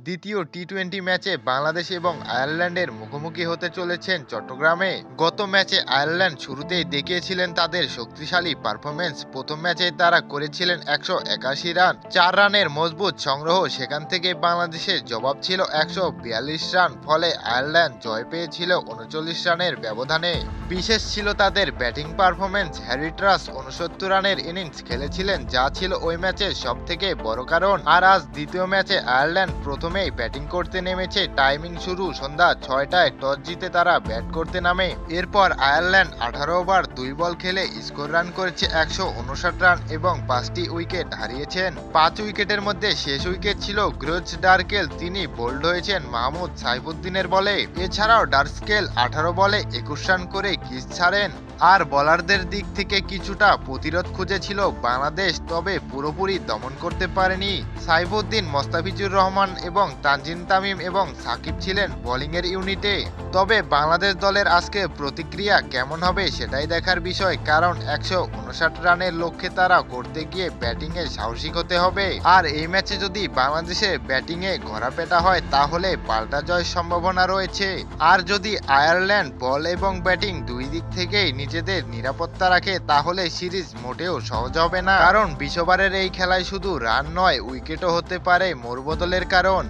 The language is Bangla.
দ্বিতীয় টি-টোয়েন্টি ম্যাচে বাংলাদেশ এবং আয়ারল্যান্ডের মুখোমুখি হতে চলেছেন চট্টগ্রামে। গত ম্যাচে আয়ারল্যান্ড শুরুতেই দেখিয়েছিলেন তাদের শক্তিশালী পারফরমেন্স। প্রথম ম্যাচে তারা করেছিলেন 181 রান, 4 রানের মজবুত সংগ্রহ। সেখান থেকে বাংলাদেশের জবাব ছিল 142 রান, ফলে আয়ারল্যান্ড জয় পেয়েছিল 39 রানের ব্যবধানে। বিশেষ ছিল তাদের ব্যাটিং পারফরমেন্স। হ্যারি ট্রাস 69 রানের ইনিংস খেলেছিলেন, যা ছিল ওই ম্যাচের সবথেকে বড় কারণ। আর আজ দ্বিতীয় ম্যাচে আয়ারল্যান্ড প্রথমেই ব্যাটিং করতে নেমেছে। টাইমিং শুরু সন্ধ্যা 6টায়। টস জিতে তারা ব্যাট করতে নামে। এরপর আয়ারল্যান্ড 18 ওভার 2 বল খেলে স্কোর রান করেছে 159 রান এবং 5টি উইকেট হারিয়েছেন। 5 উইকেটের মধ্যে শেষ উইকেট ছিল গ্রোজ ডার্কেল, তিনি বোল্ড হয়েছেন মাহমুদ সাইফুদ্দিনের বলে। এছাড়াও ডার্কেল 18 বলে 21 রান করে ক্রিজ ছাড়েন। আর বোলারদের দিক থেকে কিছুটা প্রতিরোধ খুঁজেছিল বাংলাদেশ, তবে পুরোপুরি দমন করতে পারেনি। সাইফুদ্দিন, মোস্তাফিজুর রহমান এবং তানজিম তামিম এবং সাকিব ছিলেন বোলিংয়ের ইউনিটে। তবে বাংলাদেশ দলের আজকে প্রতিক্রিয়া কেমন হবে সেটাই দেখার বিষয়, কারণ 159 রানের লক্ষ্যে তারা করতে গিয়ে ব্যাটিংয়ে সাহসিক হতে হবে। আর এই ম্যাচে যদি বাংলাদেশে ব্যাটিংয়ে ঘোরাপেটা হয় তাহলে পাল্টা জয়ের সম্ভাবনা রয়েছে। আর যদি আয়ারল্যান্ড বল এবং ব্যাটিং দুই দিক থেকেই নিজেদের নিরাপত্তা রাখে তাহলে সিরিজ মোটেও সহজ হবে না, কারণ 20 ওভারের এই খেলায় শুধু রান নয়, উইকেটও হতে পারে মোড়বদলের কারণ।